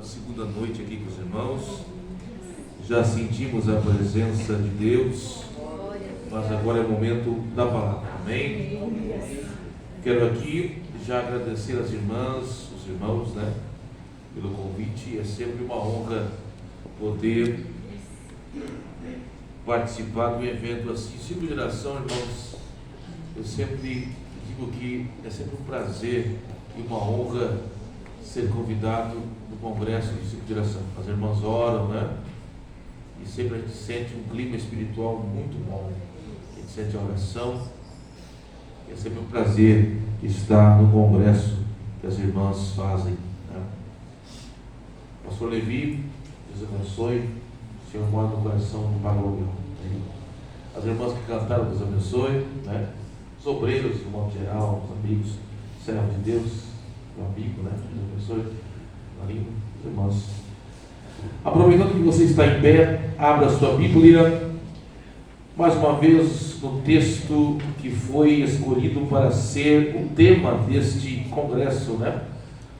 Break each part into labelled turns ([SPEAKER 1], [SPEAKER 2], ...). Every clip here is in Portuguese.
[SPEAKER 1] a segunda noite aqui com os irmãos. Já sentimos a presença de Deus, mas agora é o momento da palavra. Amém? Quero aqui já agradecer às irmãs, os irmãos, pelo convite. É sempre uma honra poder participar de um evento assim. Ciclo de geração, irmãos, eu sempre digo que é sempre um prazer e uma honra ser convidado no congresso de ciclo de geração. As irmãs oram, e sempre a gente sente um clima espiritual muito bom. A gente sente a oração. É sempre um prazer estar no congresso que as irmãs fazem. Pastor Levi, Deus abençoe. O Senhor mora no coração do Pai Aluguel. As irmãs que cantaram, Deus abençoe. Os obreiros, de modo geral, os amigos, servos de Deus, meu amigo, Deus abençoe. Marinho, os irmãos. Aproveitando que você está em pé, abra a sua Bíblia, mais uma vez no texto que foi escolhido para ser o tema deste congresso,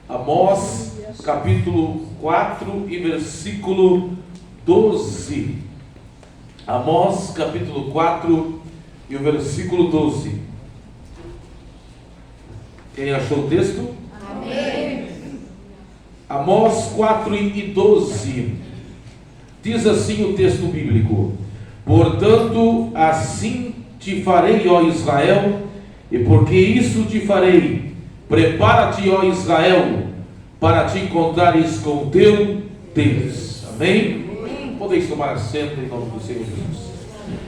[SPEAKER 1] Amós, capítulo 4 e versículo 12. Amós, capítulo 4 e o versículo 12. Quem achou o texto?
[SPEAKER 2] Amém.
[SPEAKER 1] Amós 4 e 12. Diz assim o texto bíblico: portanto, assim te farei, ó Israel, e porque isso te farei, prepara-te, ó Israel, para te encontrares com o teu Deus. Amém? Podeis tomar assento em nome do Senhor Jesus.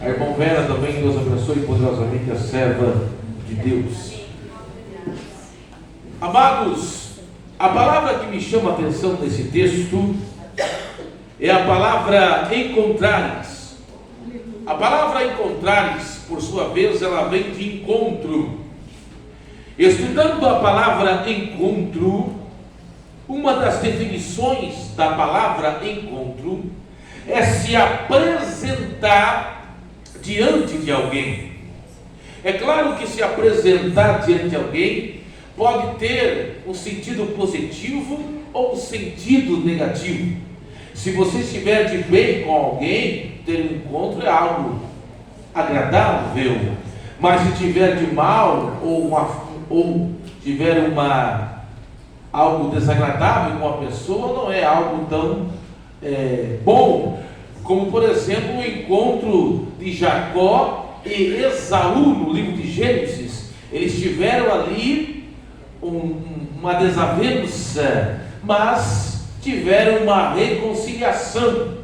[SPEAKER 1] A irmã Vera também, Deus abençoe poderosamente, a serva de Deus. Amados, a palavra que me chama a atenção nesse texto é a palavra encontrares. A palavra encontrares, por sua vez, ela vem de encontro. Estudando a palavra encontro, uma das definições da palavra encontro é se apresentar diante de alguém. É claro que se apresentar diante de alguém pode ter um sentido positivo ou um sentido negativo. Se você estiver de bem com alguém, ter um encontro é algo agradável. Mas se tiver de mal ou tiver algo desagradável com a pessoa, não é algo tão bom. Como por exemplo o encontro de Jacó e Esaú no livro de Gênesis. Eles tiveram ali uma desavença, mas tiveram uma reconciliação.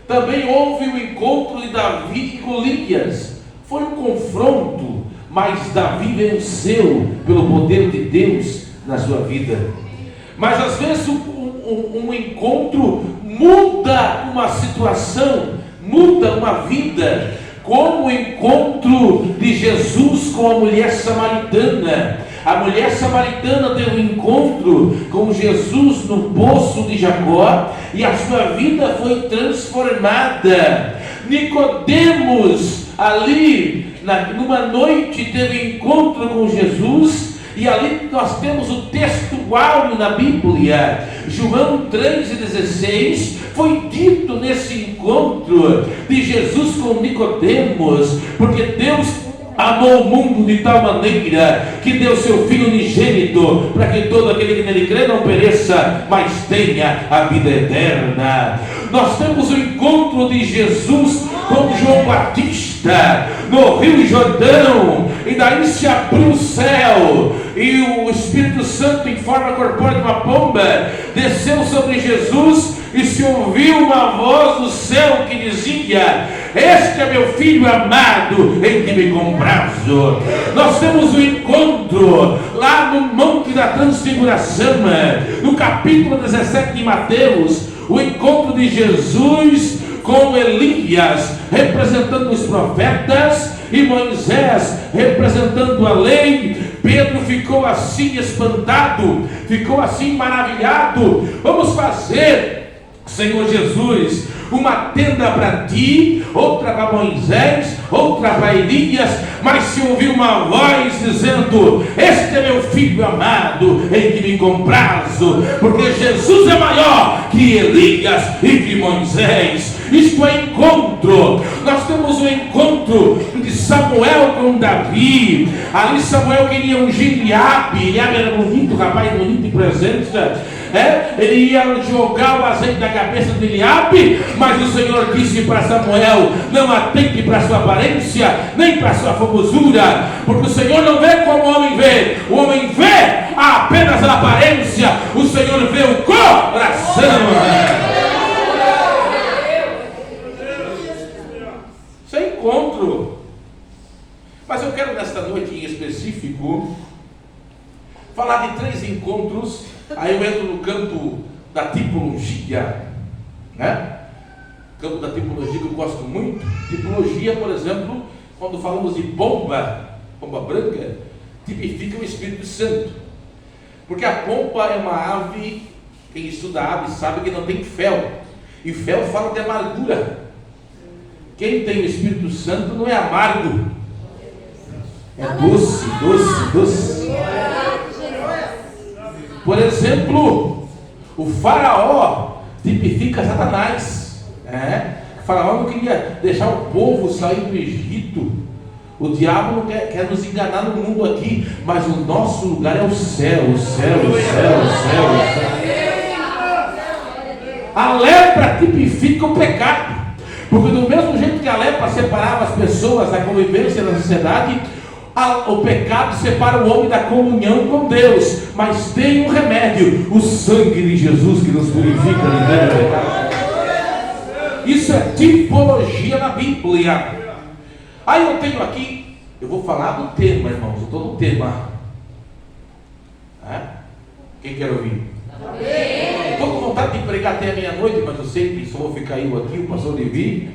[SPEAKER 1] Também houve o encontro de Davi e Golias. Foi um confronto, mas Davi venceu pelo poder de Deus na sua vida. Mas às vezes um encontro muda uma situação, muda uma vida, como o encontro de Jesus com a mulher samaritana. A mulher samaritana teve um encontro com Jesus no poço de Jacó e a sua vida foi transformada. Nicodemos, ali numa noite, teve encontro com Jesus. E ali nós temos o texto áureo na Bíblia, João 3,16, foi dito nesse encontro de Jesus com Nicodemos, porque Deus amou o mundo de tal maneira que deu seu Filho unigênito, para que todo aquele que nele crê não pereça, mas tenha a vida eterna. Nós temos o encontro de Jesus com João Batista no Rio Jordão, e daí se abriu o céu, e o Espírito Santo em forma corpórea de uma pomba desceu sobre Jesus, e se ouviu uma voz do céu que dizia: este é meu Filho amado, em que me comprazo. Nós temos um encontro lá no Monte da Transfiguração, no capítulo 17 de Mateus, o encontro de Jesus com Elias, representando os profetas, e Moisés representando a lei. Pedro ficou assim espantado, ficou assim maravilhado. Vamos fazer, Senhor Jesus, uma tenda para ti, outra para Moisés, outra para Elias, mas se ouvir uma voz dizendo: este é meu Filho amado, em que me comprazo, porque Jesus é maior que Elias e que Moisés. Isto é encontro. Nós temos o encontro de Samuel com Davi. Ali Samuel queria ungir Eliabe. Eliabe era bonito, rapaz bonito em presença. Ele ia jogar o azeite da cabeça de Eliabe, mas o Senhor disse para Samuel: não atente para a sua aparência, nem para a sua formosura, porque o Senhor não vê como o homem vê. O homem vê apenas a aparência, o Senhor vê o coração. Isso é encontro. Mas eu quero nesta noite em específico falar de 3 encontros. Aí eu entro no campo da tipologia, né? Campo da tipologia que eu gosto muito. Tipologia, por exemplo, quando falamos de pomba branca, tipifica o Espírito Santo. Porque a pomba é uma ave, quem estuda ave sabe que não tem fel. E fel fala de amargura. Quem tem o Espírito Santo não é amargo, é doce, doce, doce. Por exemplo, o faraó tipifica Satanás. O faraó não queria deixar o povo sair do Egito. O diabo não quer nos enganar no mundo aqui, mas o nosso lugar é o céu, o céu, o céu, o céu, o céu. A lepra tipifica o pecado. Porque do mesmo jeito que a lepra separava as pessoas da convivência na sociedade, o pecado separa o homem da comunhão com Deus. Mas tem um remédio: o sangue de Jesus, que nos purifica do pecado. Isso é tipologia na Bíblia. Aí eu tenho aqui, eu vou falar do tema, irmãos. Eu estou no tema. Quem quer ouvir? Estou com vontade de pregar até a meia-noite, mas eu sei que só vou ficar eu aqui, o pastor Levi.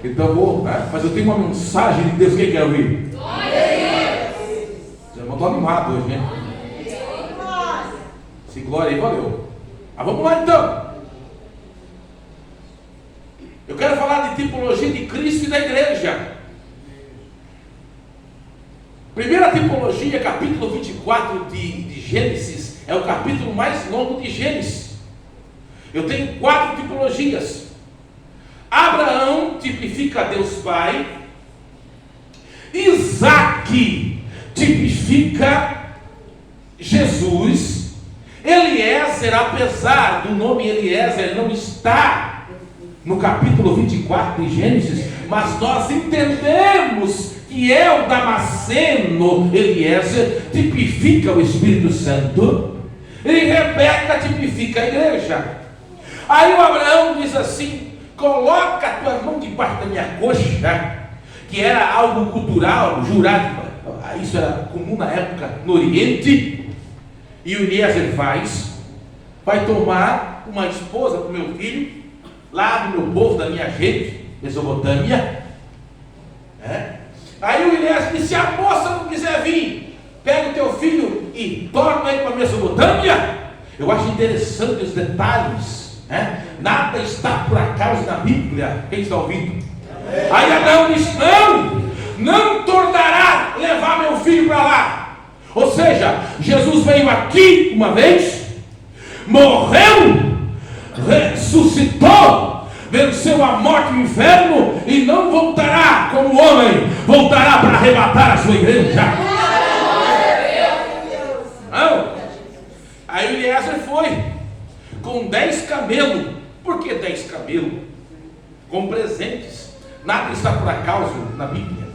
[SPEAKER 1] Então vou, mas eu tenho uma mensagem de Deus. Quem quer ouvir? Já não estou animado hoje, né? Se glória aí, valeu. Mas vamos lá então. Eu quero falar de tipologia de Cristo e da igreja. Primeira tipologia, capítulo 24 de Gênesis, é o capítulo mais longo de Gênesis. Eu tenho 4 tipologias. Abraão tipifica Deus Pai. Isaac tipifica Jesus. Eliezer, apesar do nome Eliezer não está no capítulo 24 de Gênesis, mas nós entendemos que é o Damasceno. Eliezer tipifica o Espírito Santo. E Rebeca tipifica a igreja. Aí o Abraão diz assim: coloca a tua mão debaixo da minha coxa, que era algo cultural, jurado. Isso era comum na época no Oriente. E o Eliezer vai tomar uma esposa para o meu filho, lá do meu povo, da minha gente, Mesopotâmia. Aí o Eliezer disse: se a moça não quiser vir, pega o teu filho e torna ele para a Mesopotâmia. Eu acho interessante os detalhes. Nada está por acaso na Bíblia. Quem está ouvindo? Aí Abraão disse: não tornará levar meu filho para lá. Ou seja, Jesus veio aqui uma vez, morreu, ressuscitou, venceu a morte e o inferno, e não voltará como homem, voltará para arrebatar a sua igreja. Não. Aí o Eliezer foi com 10 camelos. Por que 10 camelos? Com presentes. Nada está por acaso na Bíblia.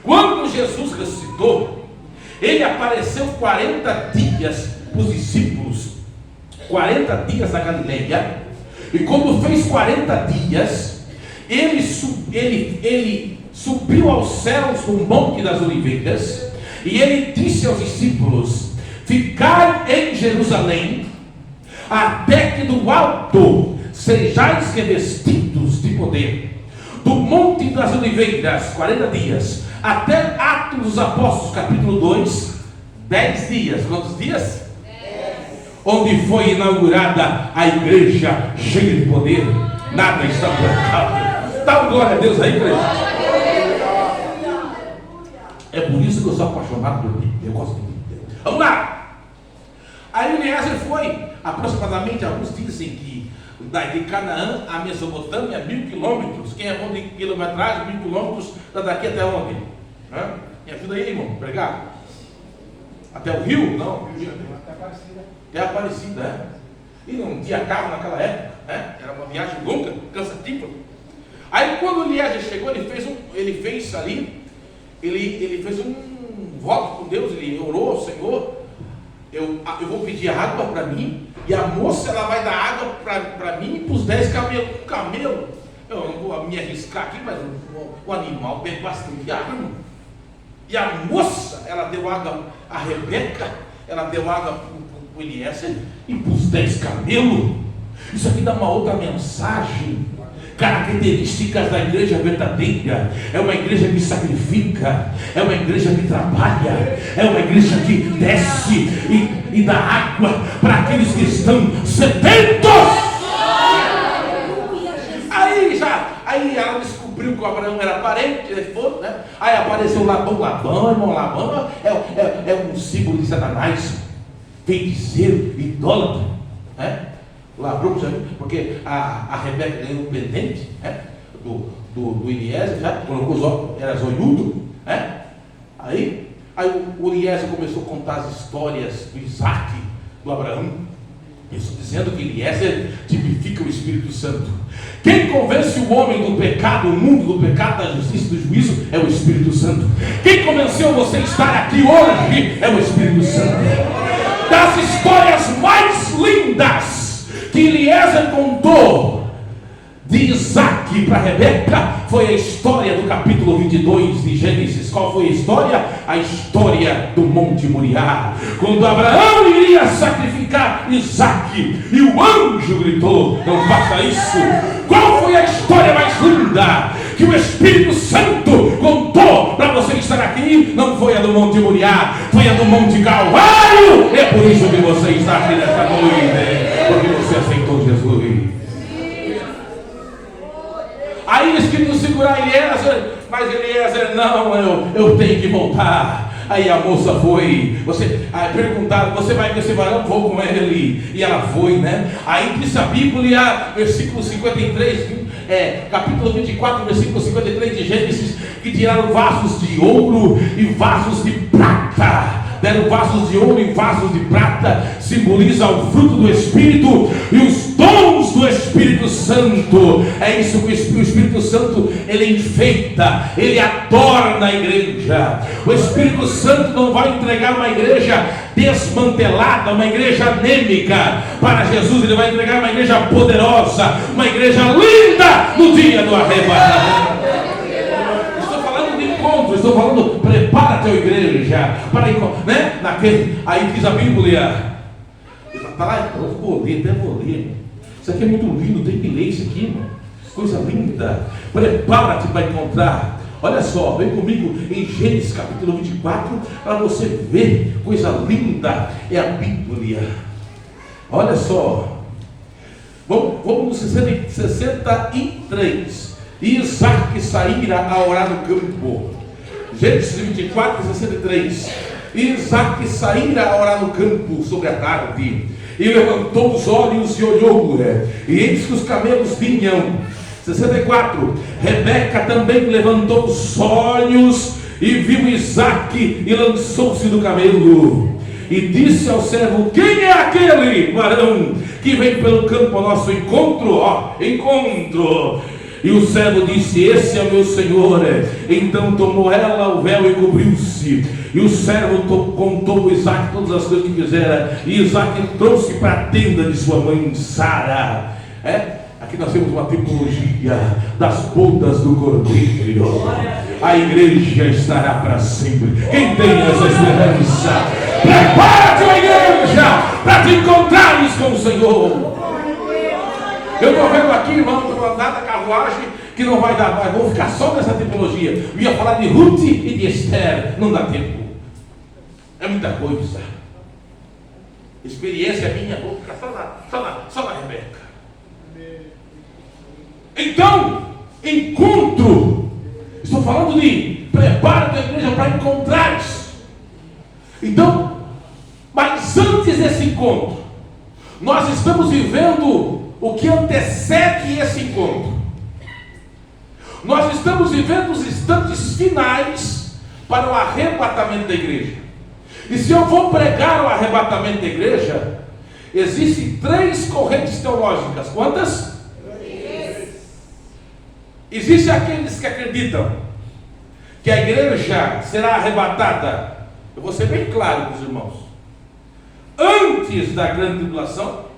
[SPEAKER 1] Quando Jesus ressuscitou, ele apareceu 40 dias para os discípulos, 40 dias na Galileia. E quando fez 40 dias, ele subiu aos céus no Monte das Oliveiras, e ele disse aos discípulos: ficai em Jerusalém, até que do alto sejais revestidos de poder. Do Monte das Oliveiras, 40 dias, até Atos dos Apóstolos, capítulo 2, 10 dias. Quantos dias? 10. Onde foi inaugurada a igreja cheia de poder. Nada está por acaso. Dá glória a Deus aí, igreja. É por isso que eu sou apaixonado por Bíblia. Eu gosto de Bíblia. Vamos lá. Aí Eliezer foi, aproximadamente, alguns dizem que de Canaã a Mesopotâmia, 1000 quilômetros. Quem é bom de quilometragem, 1000 quilômetros, daqui até onde? Me ajuda aí, irmão, pregar. Até o Rio? Não, até Aparecida, né? E não tinha carro naquela época, né? Era uma viagem longa, cansativa. Aí quando Eliezer chegou, ele fez um voto com Deus, ele orou: Senhor, eu vou pedir água para mim, e a moça ela vai dar água para mim e para os 10 camelos. Um camelo, eu não vou me arriscar aqui, mas o animal bebe bastante água, irmão. E a moça, ela deu água, a Rebeca, ela deu água para o Eliezer e para os 10 camelos. Isso aqui dá uma outra mensagem. Características da igreja verdadeira: é uma igreja que sacrifica, é uma igreja que trabalha, é uma igreja que desce e dá água para aqueles que estão sedentos. Aí ela descobriu que o Abraão era parente, né? Aí apareceu Labão, irmão. Labão é um símbolo de Satanás, feiticeiro, idólatra, né? Ladrão, porque a Rebeca ganhou um pendente, né? do Eliezer, já colocou os olhos, era zoiudo, né? Aí o Eliezer começou a contar as histórias do Isaac, do Abraão. Isso dizendo que Eliezer tipifica o Espírito Santo. Quem convence o homem do pecado, o mundo do pecado, da justiça e do juízo, é o Espírito Santo. Quem convenceu você a estar aqui hoje é o Espírito Santo. Das histórias mais lindas que Eliezer contou de Isaac para Rebeca foi a história do capítulo 22 de Gênesis. Qual foi a história? A história do Monte Moriá, quando Abraão iria sacrificar Isaac e o anjo gritou: não faça isso. Qual foi a história mais linda que o Espírito Santo contou para você estar aqui? Não foi a do Monte Moriá, foi a do Monte Calvário. É por isso que você está aqui nesta noite, porque você aceitou Jesus. Aí eles queriam segurar Eliezer, mas Eliezer: não, eu tenho que voltar. Aí a moça foi, perguntaram: você vai com esse varão? Vou com ele. E ela foi, né? Aí disse a Bíblia, versículo 53, capítulo 24, versículo 53 de Gênesis, que tiraram vasos de ouro e vasos de prata. Deram vasos de ouro e vasos de prata, simboliza o fruto do Espírito e os dons do Espírito Santo. É isso que o Espírito Santo, ele enfeita, ele adorna a igreja. O Espírito Santo não vai entregar uma igreja desmantelada, uma igreja anêmica para Jesus. Ele vai entregar uma igreja poderosa, uma igreja linda no dia do arrebatamento. Estou falando, prepara a tua igreja para, né? Aí diz a Bíblia, está lá, eu vou ler, até vou ler. Isso aqui é muito lindo, tem que ler isso aqui, irmão. Coisa linda. Prepara-te para encontrar. Olha só, vem comigo em Gênesis capítulo 24 para você ver coisa linda. É a Bíblia. Olha só, vamos no 63. E Isaac saíra a orar no campo. Gênesis 24, 63. E Isaac saíra a orar no campo sobre a tarde, e levantou os olhos e olhou, e eis que os camelos vinham. 64. Rebeca também levantou os olhos e viu Isaac, e lançou-se do camelo, e disse ao servo: quem é aquele varão que vem pelo campo ao nosso encontro? Encontro. E o servo disse: esse é o meu senhor. Então tomou ela o véu e cobriu-se. E o servo contou a Isaac todas as coisas que fizera. E Isaac trouxe para a tenda de sua mãe Sara. Aqui nós temos uma tipologia das bodas do Cordeiro. A igreja estará para sempre. Quem tem essa esperança, prepara-te, a igreja, para te encontrares com o Senhor. Eu estou vendo aqui, irmão, estou andando na carruagem que não vai dar, mas vou ficar só nessa tipologia. Eu ia falar de Ruth e de Esther, não dá tempo. É muita coisa. Experiência minha, vou ficar só na Rebeca. Então, encontro. Estou falando de preparo da igreja para encontrares. Então, mas antes desse encontro, vivendo o que antecede esse encontro. Nós estamos vivendo os instantes finais para o arrebatamento da igreja. E se eu vou pregar o arrebatamento da igreja, existem 3 correntes teológicas. Quantas? 3. Existem aqueles que acreditam que a igreja será arrebatada. Eu vou ser bem claro com os irmãos. Antes da grande tribulação.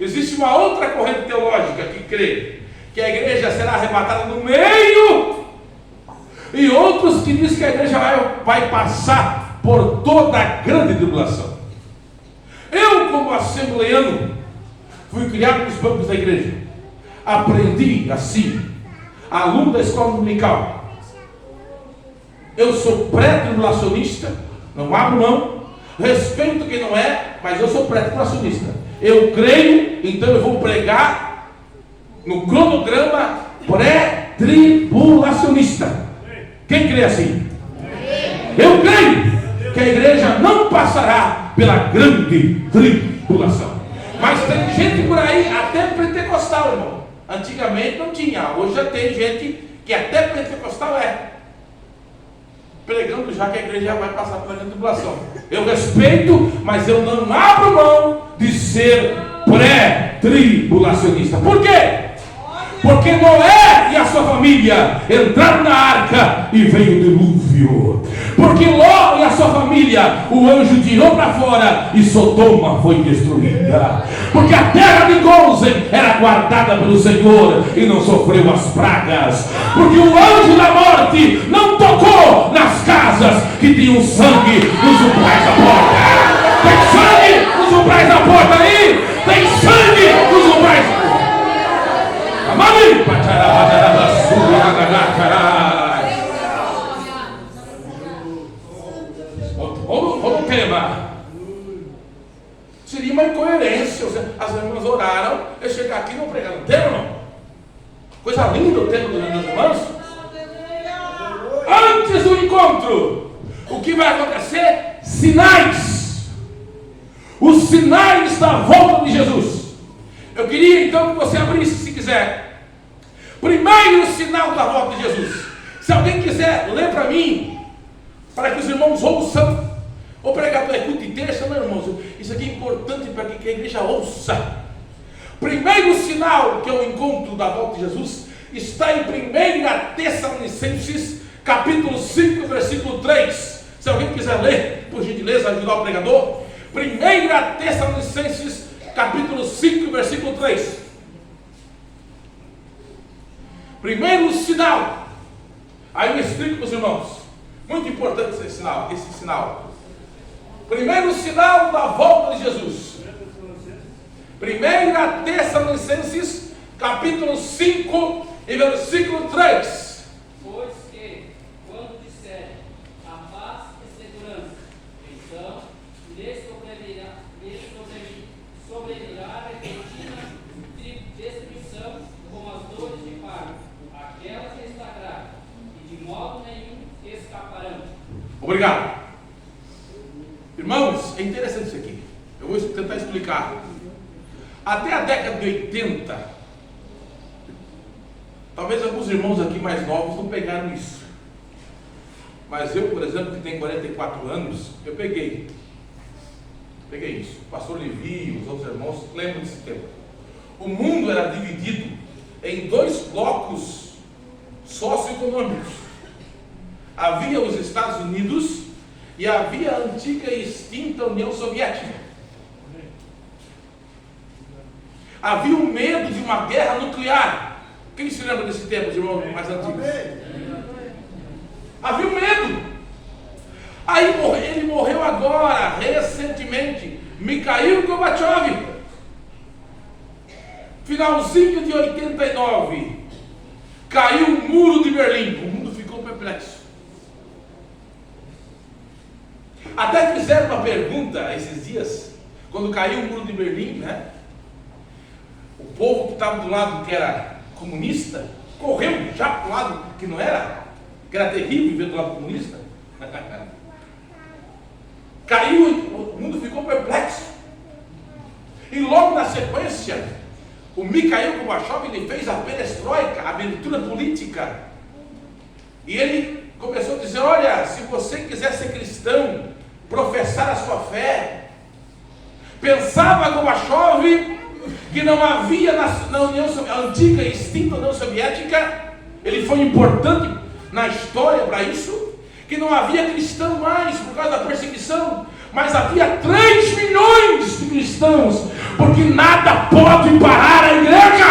[SPEAKER 1] Existe uma outra corrente teológica que crê que a igreja será arrebatada no meio. E outros que dizem que a igreja vai passar por toda a grande tribulação. Eu, como assembleano, fui criado nos bancos da igreja. Aprendi assim, aluno da escola dominical. Eu sou pré-tribulacionista, não abro mão. Respeito quem não é, mas eu sou pré-tribulacionista. Eu creio, então eu vou pregar no cronograma pré-tribulacionista. Quem crê assim? Eu creio que a igreja não passará pela grande tribulação. Mas tem gente por aí, até pentecostal, irmão. Antigamente não tinha, hoje já tem gente que até pentecostal é, pregando já que a igreja vai passar pela grande tribulação. Eu respeito, mas eu não abro mão de ser pré-tribulacionista. Por quê? Porque Noé e a sua família entraram na arca e veio o dilúvio. Porque Ló e a sua família, o anjo tirou para fora e Sodoma foi destruída. Porque a terra de Gozen era guardada pelo Senhor e não sofreu as pragas. Porque o anjo da morte não tocou nas casas que tinham sangue nos umbrais da porta. Tem sangue nos umbrais da porta aí? Tem sangue nos umbrais da porta. Vamos tema. Seria uma incoerência. As irmãs oraram, eu chegar aqui e não pregar no tema, não. Coisa linda o tema dos meus irmãos. Antes do encontro, o que vai acontecer? Sinais. Os sinais da volta de Jesus. Eu queria então que você abrisse, se quiser. Primeiro sinal da volta de Jesus. Se alguém quiser ler para mim, para que os irmãos ouçam. O pregador é culto de terça, não, irmãos? Isso aqui é importante para que a igreja ouça. Primeiro sinal que eu encontro da volta de Jesus está em 1 Tessalonicenses, capítulo 5, versículo 3. Se alguém quiser ler, por gentileza, ajudar o pregador. 1 Tessalonicenses, capítulo 5, versículo 3. Primeiro sinal. Aí eu explico para os irmãos. Muito importante esse sinal. Primeiro sinal da volta de Jesus. 1 Tessalonicenses, capítulo 5, e versículo 3.
[SPEAKER 2] Pois que, quando disserem a paz e segurança, então lhes sobrevirá repentina destruição, como as dores de parto, aquela que está grave, e de modo nenhum escaparão.
[SPEAKER 1] Obrigado. Irmãos, é interessante isso aqui. Eu vou tentar explicar. Até a década de 80, talvez alguns irmãos aqui mais novos não pegaram isso. Mas eu, por exemplo, que tenho 44 anos, eu peguei isso. O pastor Levi, os outros irmãos lembram desse tempo. O mundo era dividido em 2 blocos socioeconômicos. Havia os Estados Unidos e havia a antiga e extinta União Soviética. Havia o medo de uma guerra nuclear. Quem se lembra desse tempo, os irmãos mais antigos? Havia o medo. Aí ele morreu agora, recentemente, Mikhail Gorbachev. Finalzinho de 89, caiu o muro de Berlim. O mundo ficou perplexo. Até fizeram uma pergunta esses dias, quando caiu o muro de Berlim, né? O povo que estava do lado que era comunista, correu já para o lado que não era, que era terrível ver do lado comunista. Caiu, o mundo ficou perplexo. E logo na sequência, o Mikhail Gorbachev, ele fez a perestroika, a abertura política. E ele começou a dizer: olha, se você quiser ser cristão, professar a sua fé. Pensava Gorbachev que não havia na União antiga, extinta União Soviética, ele foi importante na história para isso, que não havia cristão mais por causa da perseguição, mas havia 3 milhões de cristãos, porque nada pode parar a igreja.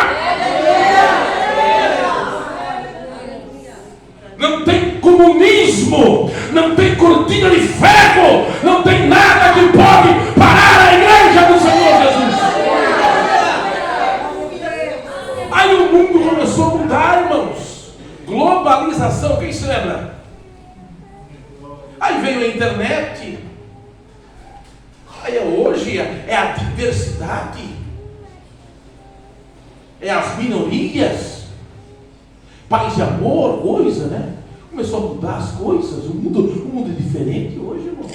[SPEAKER 1] Não tem comunismo, não tem cortina de ferro, não tem nada que pode parar a igreja do Senhor Jesus. Aí o mundo começou a mudar, irmãos. Globalização, quem se lembra? Aí veio a internet. Aí hoje é a diversidade, é as minorias, paz e amor, coisa, né? Começou a mudar as coisas. O mundo é diferente hoje, irmão.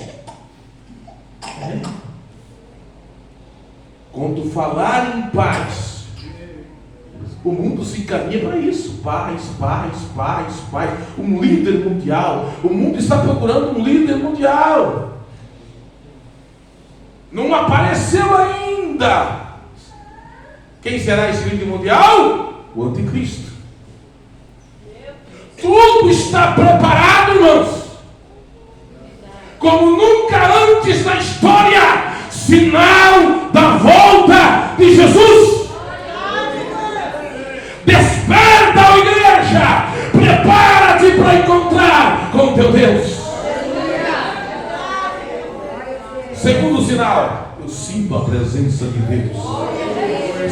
[SPEAKER 1] Quando falar em paz, o mundo se encaminha para isso. Paz, paz, paz, paz. Um líder mundial. O mundo está procurando um líder mundial. Não apareceu ainda. Quem será esse líder mundial? O anticristo. Tudo está preparado, irmãos, como nunca antes na história. Sinal da volta de Jesus. Desperta, ó igreja, prepara-te para encontrar com teu Deus. Segundo sinal, eu sinto a presença de Deus.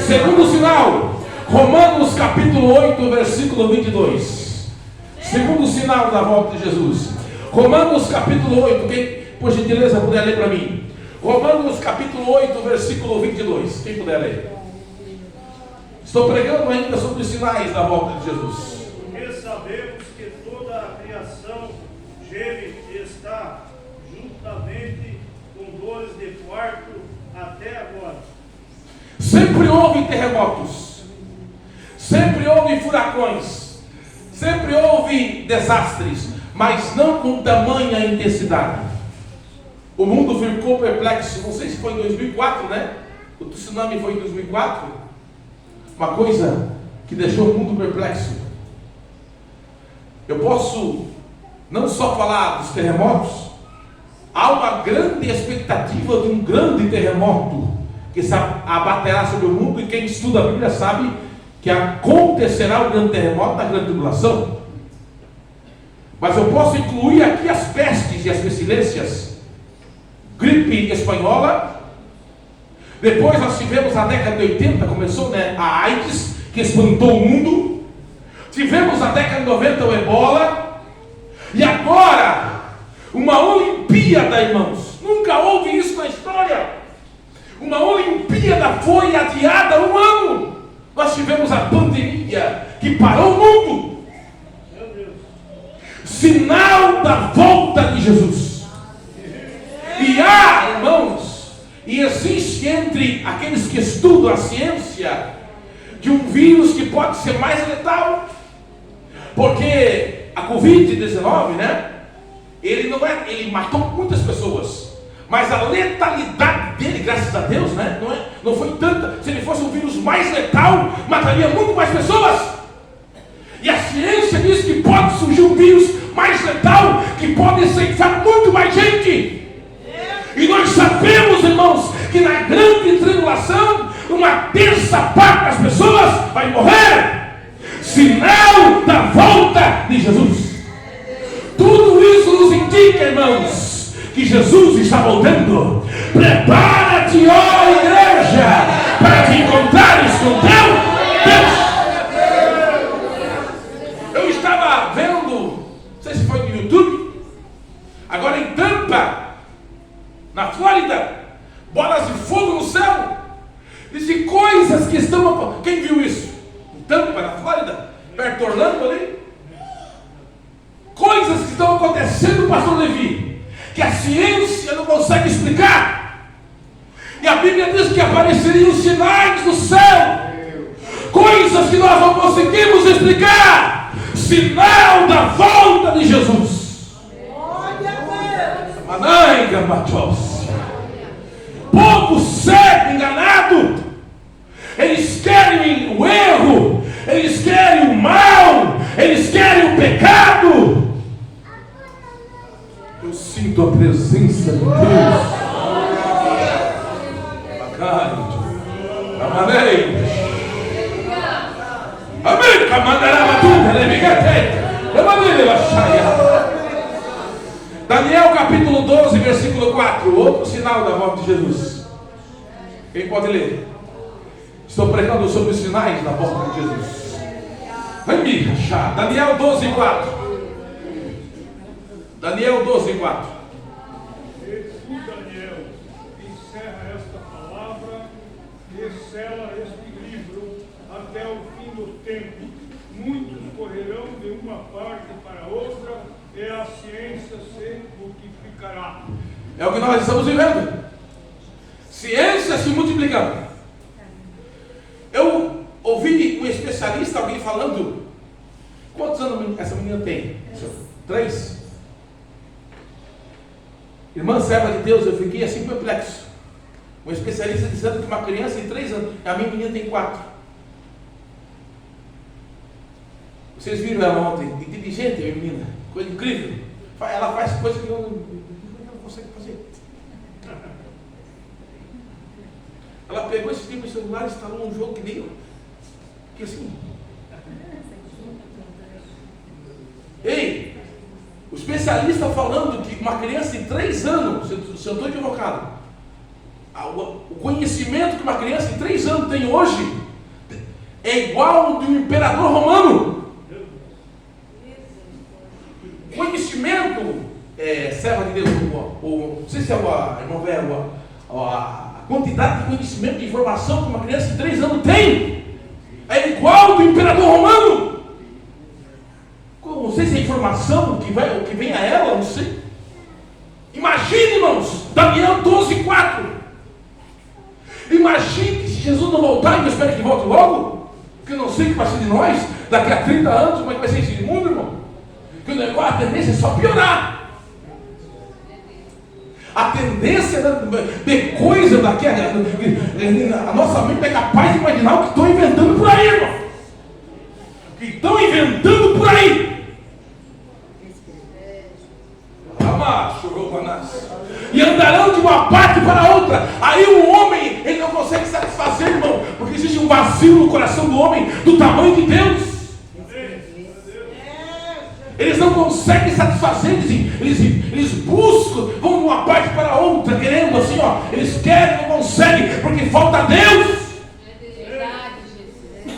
[SPEAKER 1] Segundo sinal, Romanos capítulo 8, versículo 22. Segundo sinal da volta de Jesus. Romanos capítulo 8, quem por gentileza puder ler para mim? Romanos capítulo 8, versículo 22. Quem puder ler? Estou pregando ainda sobre os sinais da volta de Jesus.
[SPEAKER 3] Porque sabemos que toda a criação geme e está juntamente com dores de parto até agora.
[SPEAKER 1] Sempre houve terremotos, sempre houve furacões, sempre houve desastres, mas não com tamanha intensidade. O mundo ficou perplexo. Não sei se foi em 2004, né? O tsunami foi em 2004. Uma coisa que deixou o mundo perplexo. Eu posso não só falar dos terremotos. Há uma grande expectativa de um grande terremoto que se abaterá sobre o mundo, e quem estuda a Bíblia sabe que acontecerá o grande terremoto da grande tribulação. Mas eu posso incluir aqui as pestes e as pestilências, gripe espanhola. Depois nós tivemos a década de 80, começou, né, a AIDS, que espantou o mundo. Tivemos a década de 90 o ebola. E agora, uma Olimpíada, irmãos. Nunca houve isso na história. Uma Olimpíada foi adiada um ano. Nós tivemos a pandemia que parou o mundo. Sinal da volta de Jesus. E há, irmãos, e existe entre aqueles que estudam a ciência de um vírus que pode ser mais letal. Porque a Covid-19, né? Ele matou muitas pessoas. Mas a letalidade dele, graças a Deus, né? Não foi tanta. Se ele fosse um vírus mais letal, mataria muito mais pessoas. E a ciência diz que pode surgir um vírus mais letal, que pode ceifar muito mais gente. E nós sabemos, irmãos, que na grande tribulação, uma terça parte das pessoas vai morrer. Sinal da volta de Jesus. Tudo isso nos indica, irmãos, que Jesus está voltando. Prepara-te, ó igreja, para te encontrares com Deus. Eu estava vendo, não sei se foi no YouTube, agora em Tampa, na Flórida, bolas de fogo no céu. Dizem coisas que estão... Quem viu isso? Em Tampa, na Flórida, perto de Orlando ali. Coisas que estão acontecendo, pastor Levi, que a ciência não consegue explicar. E a Bíblia diz que apareceriam sinais do céu, coisas que nós não conseguimos explicar. Sinal da volta de Jesus. Mananga, Matos. Povo cego, enganado. Eles querem o erro, eles querem o mal, eles querem o pecado. Eu sinto a presença de Deus. Amém. Amém. Daniel capítulo 12, versículo 4. Outro sinal da volta de Jesus. Quem pode ler? Estou pregando sobre os sinais da volta de Jesus. Daniel 12, 4. Daniel 12, 4.
[SPEAKER 3] Daniel encerra esta palavra e sela este livro até o fim do tempo. Muitos correrão de uma parte para outra e a ciência se multiplicará.
[SPEAKER 1] É o que nós estamos vivendo. Ciência se multiplicando. Eu ouvi um especialista, alguém falando. Quantos anos essa menina tem? 3? Irmã serva de Deus, eu fiquei assim perplexo. Um especialista dizendo que uma criança em 3 anos, a minha menina tem 4. Vocês viram ela ontem? Inteligente, minha menina. Coisa incrível. Ela faz coisas que eu não consigo fazer. Ela pegou esse tipo de celular e instalou um jogo que nem eu. Que assim. Ei! O especialista falando que uma criança de 3 anos, se eu estou equivocado, o conhecimento que uma criança de 3 anos tem hoje é igual ao do imperador romano. Conhecimento, serva de Deus, não sei se é a irmã Vera, a quantidade de conhecimento, de informação que uma criança de 3 anos tem é igual ao do imperador romano. Não sei se é informação que vem a ela, não sei. Imagine, irmãos, Daniel 12, 4. Imagine que se Jesus não voltar, e eu espero que volte logo, porque eu não sei o que vai ser de nós daqui a 30 anos, como é que vai ser esse mundo, irmão? Que o negócio, a tendência é só piorar. A tendência de coisa daqui, a nossa mente é capaz de imaginar o que estão inventando por aí, irmão. O que estão inventando por aí. E andarão de uma parte para a outra. Aí o homem, ele não consegue satisfazer, irmão, porque existe um vazio no coração do homem do tamanho de Deus. Eles não conseguem satisfazer, eles buscam, vão de uma parte para a outra, querendo assim, eles querem, não conseguem, porque falta Deus.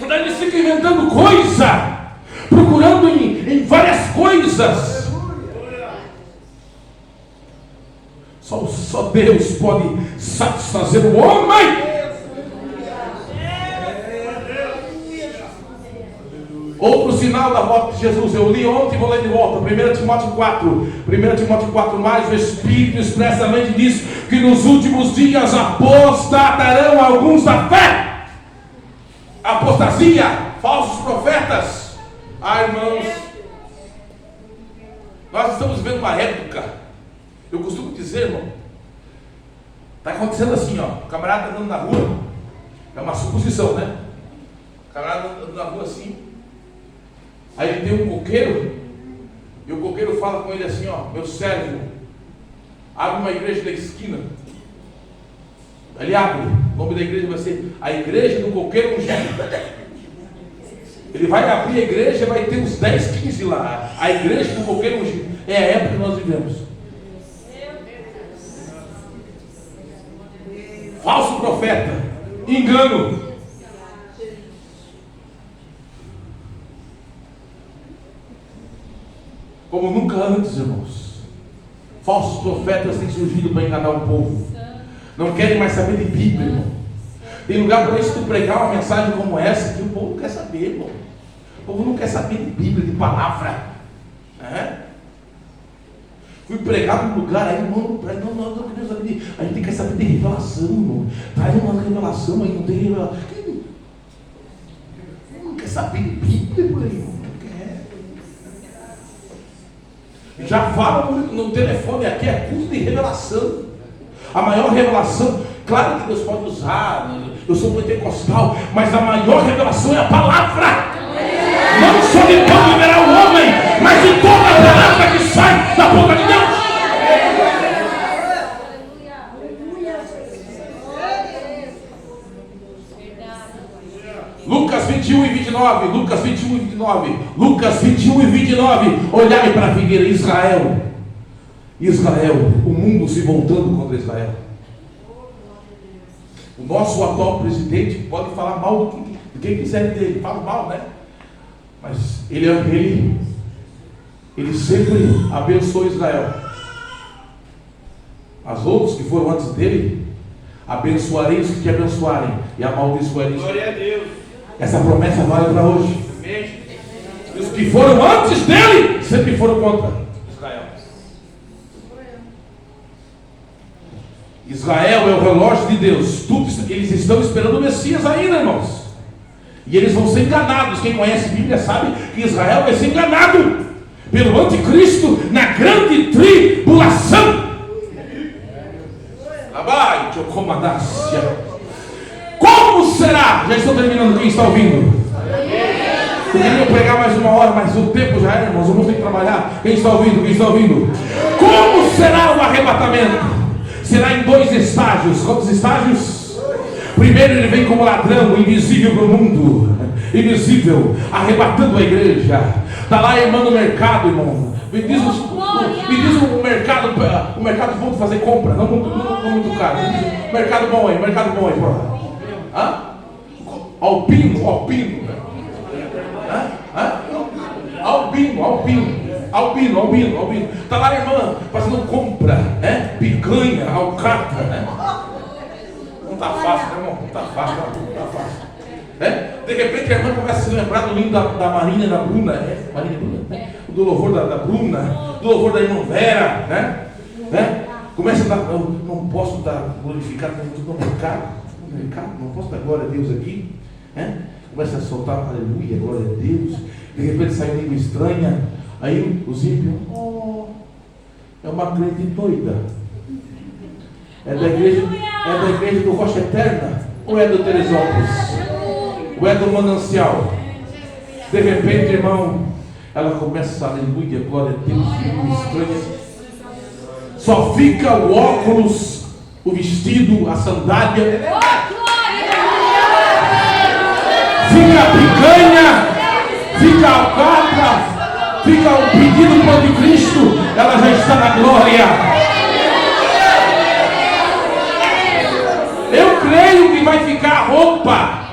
[SPEAKER 1] Daí eles ficam inventando coisa, procurando em várias coisas. Só Deus pode satisfazer o homem. Outro sinal da volta de Jesus, eu li ontem e vou ler de volta, 1 Timóteo 4. 1 Timóteo 4, mais o Espírito expressamente diz que nos últimos dias apostatarão alguns da fé. Apostasia, falsos profetas. Irmãos, nós estamos vivendo uma época. Eu costumo dizer, irmão, está acontecendo assim, o camarada andando na rua, é uma suposição, né? O camarada andando na rua assim, aí ele tem um coqueiro, e o coqueiro fala com ele assim, meu servo, abre uma igreja da esquina. Ele abre, o nome da igreja vai ser a igreja do coqueiro ungido. Ele vai abrir a igreja, vai ter uns 10, 15 lá, a igreja do coqueiro ungido. É a época que nós vivemos. Falso profeta, engano. Como nunca antes, irmãos. Falsos profetas têm surgido para enganar o povo. Não querem mais saber de Bíblia, irmão. Tem lugar para isso, tu pregar uma mensagem como essa, que o povo não quer saber, irmão. O povo não quer saber de Bíblia, de palavra. Fui pregar num lugar, aí, irmão, a gente quer saber de revelação, irmão. Traz uma revelação, aí não tem revelação. Não quer saber de Bíblia, por aí, irmão. Já fala no telefone aqui, é culto de revelação. A maior revelação, claro que Deus pode usar, eu sou pentecostal, mas a maior revelação é a palavra. Não só de pão viverá o homem, mas de toda a palavra que sai da boca de Deus. Lucas 21 e 29, Lucas 21 e 29, Lucas 21 e 29, olhai para a figueira, Israel, o mundo se voltando contra Israel. O nosso atual presidente pode falar mal do quem quiser dele, fala mal, né? Mas ele sempre abençoou Israel. As outros que foram antes dele, abençoarei os que te abençoarem e amaldiçoarei.
[SPEAKER 4] Glória a Deus.
[SPEAKER 1] Essa promessa vale para hoje. E os que foram antes dele sempre foram contra Israel. Israel é o relógio de Deus. Eles estão esperando o Messias ainda, irmãos. E eles vão ser enganados. Quem conhece a Bíblia sabe que Israel vai ser enganado pelo anticristo na grande tribulação. Labai, Tiocomadácia. Como será? Já estou terminando, quem está ouvindo? Poderia pregar mais uma hora, mas o tempo já é, irmãos. Eu vou ter que trabalhar. Quem está ouvindo? Quem está ouvindo? Como será o arrebatamento? Será em 2 estágios. Quantos estágios? Primeiro ele vem como ladrão, invisível para o mundo, invisível, arrebatando a igreja. Está lá a irmã no mercado, irmão. Me diz o mercado bom de fazer compra, não muito caro. Mercado bom aí, porra. Hã? Albino. Albino. Está lá a irmã fazendo compra, né? Picanha, alcatra, né? Não está fácil, né, irmão? Não está fácil. De repente a irmã começa a se lembrar do lindo da Marinha, da Bruna, do louvor da Bruna, do louvor da irmã Vera, né? Começa a dar, eu não posso dar glorificado no mercado, não posso dar glória a Deus aqui, né? Começa a soltar aleluia, glória a Deus. De repente sai uma língua estranha, aí os ímpios, é uma crente doida. É da igreja do Rocha Eterna, ou é do Teresópolis, ou é do Manancial. De repente, irmão, ela começa a aleluia, glória a Deus, língua estranha. Só fica o óculos, o vestido, a sandália. Fica a picanha, fica a alcatra, fica o pedido para o Cristo, ela já está na glória. Eu creio que vai ficar a roupa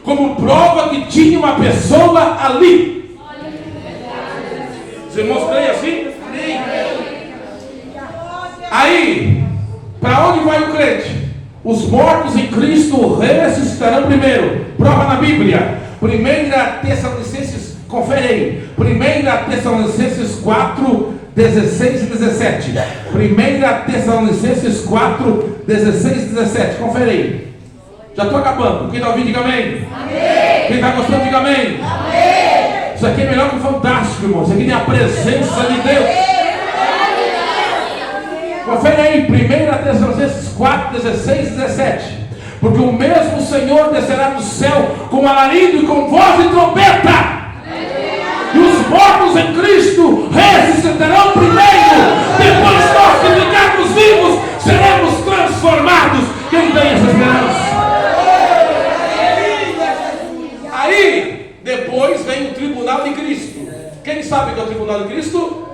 [SPEAKER 1] como prova que tinha uma pessoa ali. Os irmãos creem assim? Aí, para onde vai o crente? Os mortos em Cristo ressuscitarão primeiro. Prova na Bíblia. 1 Tessalonicenses, confere aí. 1 Tessalonicenses 4, 16 e 17. 1 Tessalonicenses 4, 16 e 17. Confere aí. Já estou acabando. Quem está ouvindo, diga amém. Amém. Quem está gostando, diga amém. Amém. Isso aqui é melhor que o fantástico, irmão. Isso aqui tem a presença de Deus. Confere aí, 1 Tessalonicenses 4, 16 e 17. Porque o mesmo Senhor descerá do céu com alarido e com voz de trombeta. E os mortos em Cristo ressuscitarão primeiro. Depois nós que ficarmos vivos seremos transformados. Quem tem essa esperança? Aí, depois vem o tribunal de Cristo. Quem sabe o que é o tribunal de Cristo?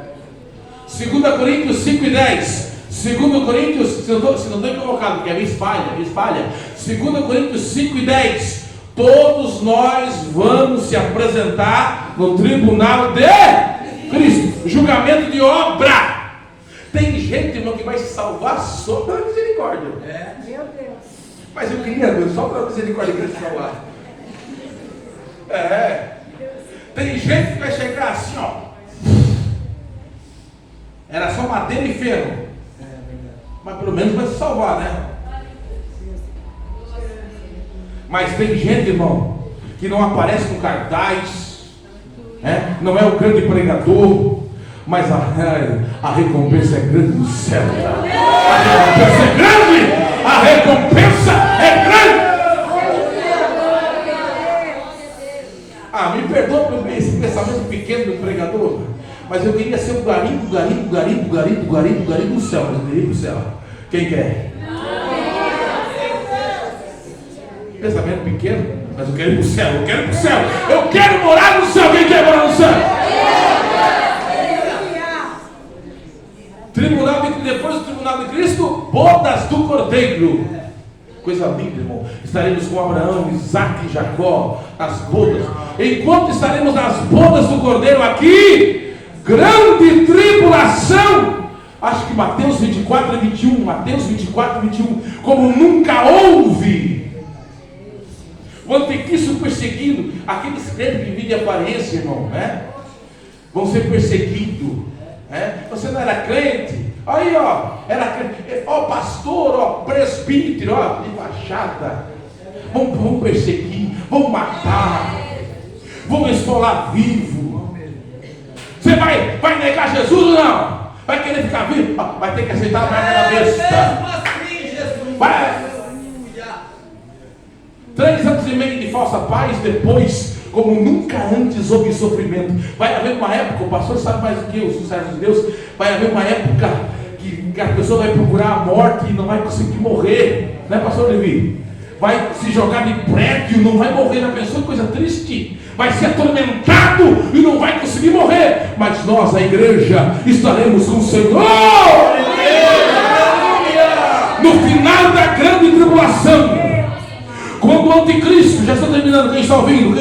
[SPEAKER 1] 2 Coríntios 5 e 10. 2 Coríntios, se não estou equivocado, porque a minha falha. 2 Coríntios 5 e 10. Todos nós vamos se apresentar no tribunal de Cristo. Julgamento de obra. Tem gente, irmão, que vai se salvar só pela misericórdia. Meu Deus. Mas eu queria, Deus, só pela misericórdia que ele se salvar. Tem gente que vai chegar assim, ó. Era só madeira e ferro. Mas pelo menos vai se salvar, né? Mas tem gente, irmão, que não aparece no cartaz, não é o grande pregador, mas a recompensa é grande no céu. A recompensa é grande! A recompensa é grande! Me perdoa por esse pensamento pequeno do pregador, mas eu queria ser um garimpo do céu, mas eu queria ir para o céu. Quem quer? Pensamento pequeno, mas eu quero ir para o céu, eu quero morar no céu. Quem quer morar no céu? Depois do tribunal de Cristo, bodas do Cordeiro. Coisa linda, irmão. Estaremos com Abraão, Isaac e Jacó nas bodas. Enquanto estaremos nas bodas do Cordeiro aqui, grande tribulação. Acho que Mateus 24 e 21, como nunca houve. O anticristo perseguido, aqueles crentes que vivem de aparência, irmão, vão ser perseguidos. Você não era crente? Aí, era crente, pastor, presbítero, de fachada. Vão perseguir, vão matar, vão esfolar vivo. Você vai negar Jesus ou não? Vai querer ficar vivo? Vai ter que aceitar a marca da besta. Vai. 3 anos e meio de falsa paz, depois, como nunca antes houve sofrimento. Vai haver uma época, o pastor sabe mais do que os servos de Deus, vai haver uma época que a pessoa vai procurar a morte e não vai conseguir morrer, né, pastor Levi? Vai se jogar de prédio, não vai morrer. A pessoa, coisa triste, vai ser atormentado e não vai conseguir morrer. Mas nós, a igreja, estaremos com o Senhor no final da grande tribulação. Quando o anticristo, já estou terminando, quem está ouvindo?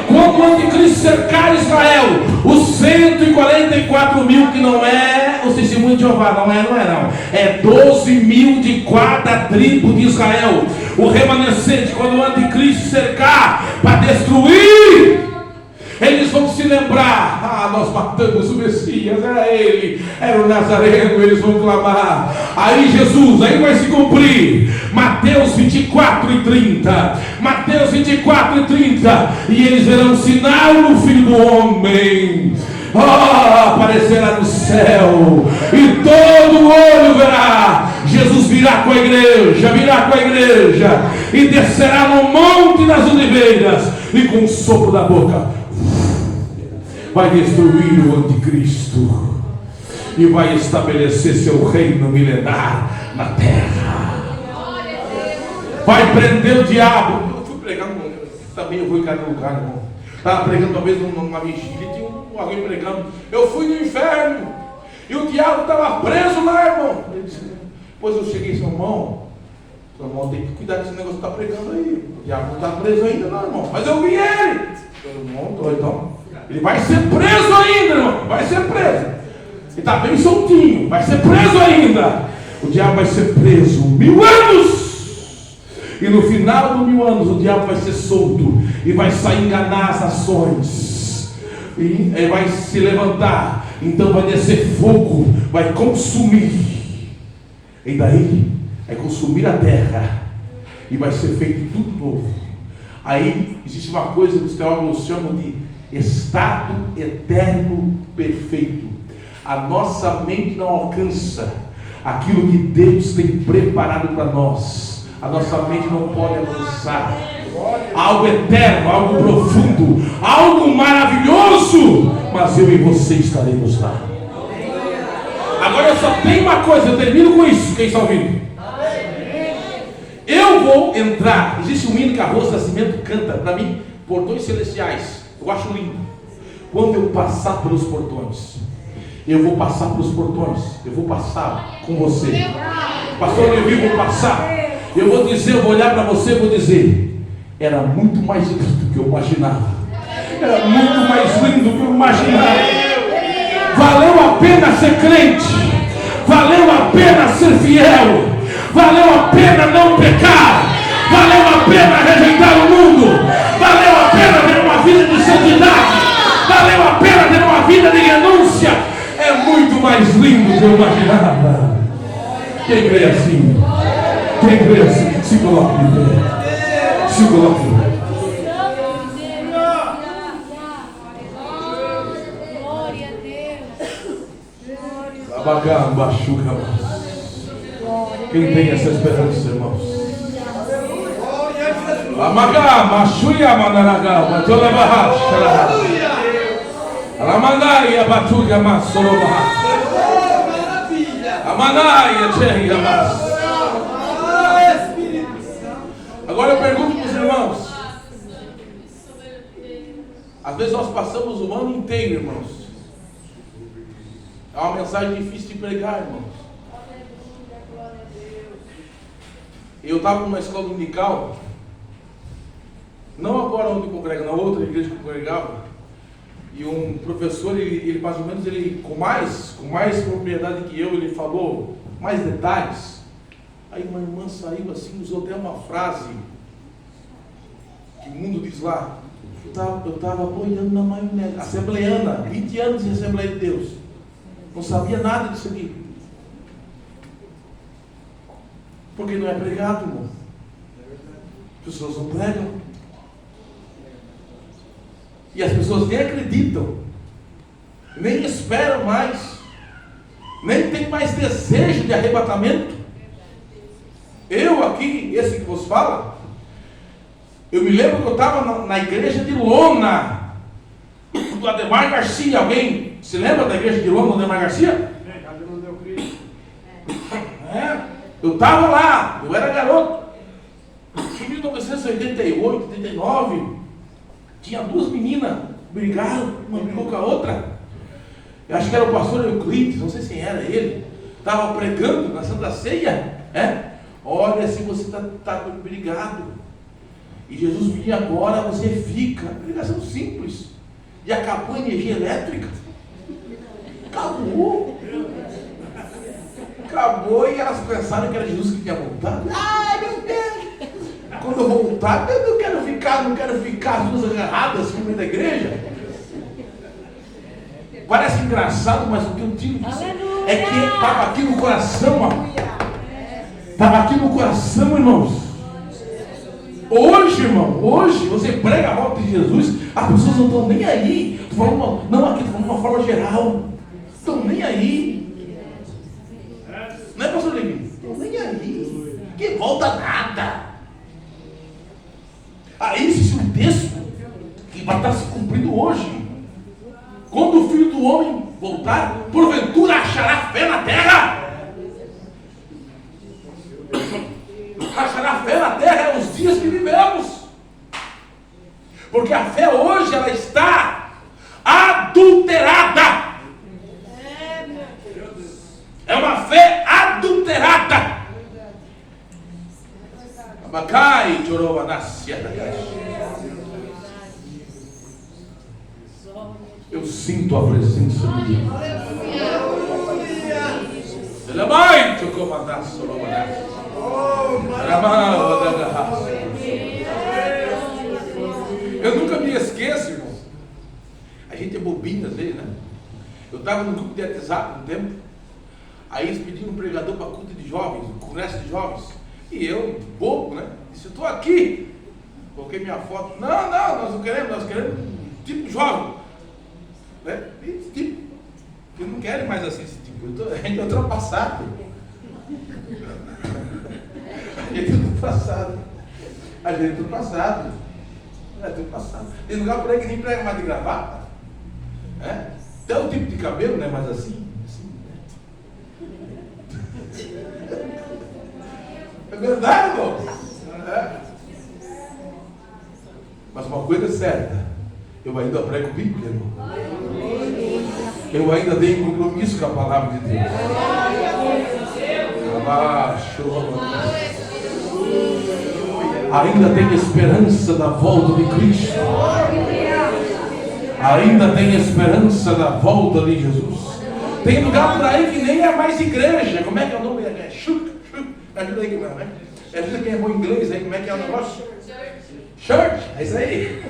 [SPEAKER 1] Quando o anticristo cercar Israel, os 144 mil, que não é o testemunho de Jeová, não é 12 mil de cada tribo de Israel, o remanescente. Quando o anticristo cercar para destruir, eles vão se lembrar: nós matamos o Messias, era ele, era o Nazareno. Eles vão clamar, aí vai se cumprir Mateus 24 e 30, e eles verão um sinal no Filho do Homem, aparecerá no céu, e todo olho verá. Jesus virá com a igreja, e descerá no monte das oliveiras, e com o sopro da boca vai destruir o anticristo e vai estabelecer seu reino milenar na terra. Vai prender o diabo. Eu fui pregar também, eu vou em cada lugar, irmão. Estava pregando uma vez numa vigília, tinha alguém pregando. Eu fui no inferno e o diabo estava preso lá, irmão. Depois eu cheguei, seu irmão, tem que cuidar desse negócio que está pregando aí. O diabo não está preso ainda, não, irmão. Mas eu vi ele. Seu irmão, então. Ele vai ser preso ainda, irmão. Vai ser preso. Ele está bem soltinho. Vai ser preso ainda. O diabo vai ser preso 1000 anos. E no final dos 1000 anos o diabo vai ser solto. E vai sair enganar as nações. E ele vai se levantar. Então vai descer fogo. Vai consumir. E daí vai consumir a terra. E vai ser feito tudo novo. Aí existe uma coisa que os teólogos chamam de estado eterno perfeito. A nossa mente não alcança aquilo que Deus tem preparado para nós. A nossa mente não pode alcançar algo eterno, algo profundo, algo maravilhoso. Mas eu e você estaremos lá. Agora eu só tenho uma coisa, eu termino com isso. Quem está ouvindo? Eu vou entrar. Existe um hino que a Rosa Nascimento canta para mim, Portões Celestiais. Eu acho lindo. Quando eu passar pelos portões, eu vou passar pelos portões, eu vou passar com você. Pastor Levi, eu vou passar. Eu vou dizer, eu vou olhar para você e vou dizer: era muito mais lindo do que eu imaginava. Era muito mais lindo do que eu imaginava. Valeu a pena ser crente. Valeu a pena ser fiel. Valeu a pena não pecar. Valeu a pena rejeitar o mundo. Valeu a pena ter uma vida de santidade. Valeu a pena ter uma vida de renúncia. É muito mais Quem crê, se coloque de pé. Se coloque de pé. Quem tem essa esperança, irmãos? Amagá, machuia, manaragá, batola barracha. Alamandaia, batuga, massoloba. Amanaia, tcheia, mas. Agora eu pergunto para os irmãos. Às vezes nós passamos o ano inteiro, irmãos. É uma mensagem difícil de pregar, irmãos. Eu estava numa escola dominical, não agora onde congrega, na outra igreja que eu congregava, e um professor, ele mais ou menos, ele com mais propriedade que eu, ele falou mais detalhes. Aí uma irmã saiu assim, usou até uma frase que o mundo diz lá. Eu estava boiando na maionese, assembleiana, 20 anos de Assembleia de Deus, não sabia nada disso aqui. Porque não é pregado, irmão. As pessoas não pregam. E as pessoas nem acreditam, nem esperam mais, nem tem mais desejo de arrebatamento. Eu aqui, esse que vos fala, eu me lembro que eu estava na igreja de Lona, do Ademar Garcia. Alguém se lembra da igreja de Lona, do Ademar Garcia? Eu estava lá, eu era garoto. Em 1988, 89, tinha duas meninas, brigaram, uma brigou com a outra. Eu acho que era o pastor Euclides, não sei se era ele. Estava pregando na Santa Ceia. Olha, se você está brigado e Jesus vir agora, você fica. Pregação simples. E acabou a energia elétrica. Acabou e elas pensaram que era Jesus que tinha voltado. Ai, meu Deus! Quando eu voltar, eu não quero ficar as duas agarradas no meio da igreja. Parece engraçado, mas o que eu digo é que estava aqui no coração, estava aqui no coração, irmãos. Hoje, irmão, hoje você prega a volta de Jesus, as pessoas não estão nem aí. Estou falando de uma forma geral. Estão nem aí. Não é, pastor Levi? Estão nem aí. Que volta nada. Aí existe um texto que vai estar se cumprindo hoje. Quando o Filho do Homem voltar, porventura achará fé na terra? Achará fé na terra é os dias que vivemos. Porque a fé hoje, ela está adulterada. É uma fé adulterada. Abacai, eu sinto a presença de Deus. Eu nunca me esqueço, irmão. A gente é bobinho às vezes, né? Eu estava no grupo de WhatsApp um tempo. Aí eles pediram um pregador para culto de jovens, um congresso de jovens. E eu, bobo, né? Disse, eu estou aqui. Coloquei minha foto. Não, nós queremos tipo jovem. Né? Esse tipo. Eu não quero mais assim esse tipo. A gente é ultrapassado. A gente é ultrapassado. Tem lugar por aí que nem prega mais de gravata. Até o tipo de cabelo não é mais assim. É verdade, irmão. Mas uma coisa é certa, eu ainda prego Bíblia, irmão. Eu ainda tenho compromisso com a palavra de Deus. Ainda tem esperança da volta de Cristo. Ainda tem esperança da volta de Jesus. Tem lugar por aí que nem é mais igreja. Como é que é o nome? Ajuda aí, né? Ajuda quem é bom em inglês aí, como é que é o negócio? Church, é isso aí.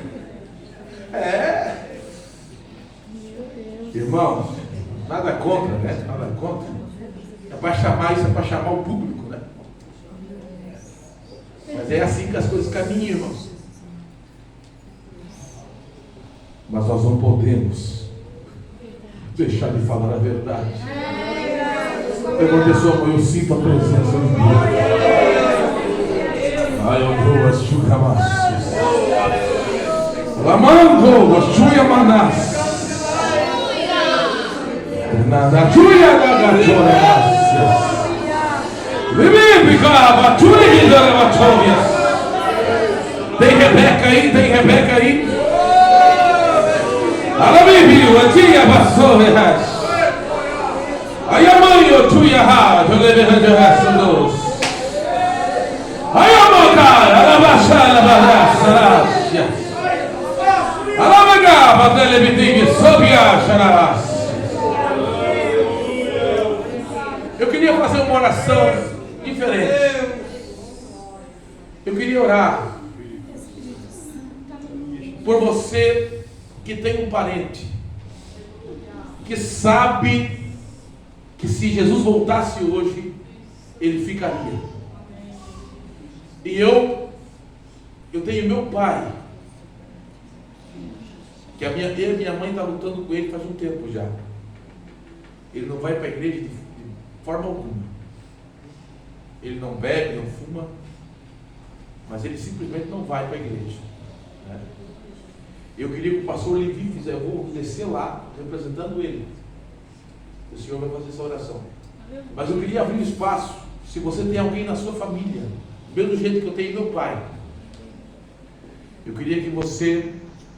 [SPEAKER 1] Irmãos, nada contra, né? Nada contra. É para chamar isso, é para chamar o público, né? Mas é assim que as coisas caminham, irmãos. Mas nós não podemos deixar de falar a verdade. Levante a sua mão, eu sinto a presença de Deus. Ai, eu vou as chucamassos. Lamando, as chuiamanas. Nada, chuia da gachoras. Tem Rebeca aí, tem Rebeca aí. Ela me viu, a tia passou, aí a mãe, o tia ha, eu levei o resto dos. Aí a moca, ela baixa, ela baixa, ela megava, ela me diga, sobe a xarás. Eu queria fazer uma oração diferente. Eu queria orar por você que tem um parente que sabe que se Jesus voltasse hoje, ele ficaria. E eu tenho meu pai, que eu e minha mãe está lutando com ele faz um tempo já. Ele não vai para a igreja de forma alguma. Ele não bebe, não fuma, mas ele simplesmente não vai para a igreja, né? Eu queria que o pastor Levi fizesse, eu vou descer lá, representando ele. O Senhor vai fazer essa oração. Mas eu queria abrir espaço, se você tem alguém na sua família, do mesmo jeito que eu tenho meu pai, eu queria que você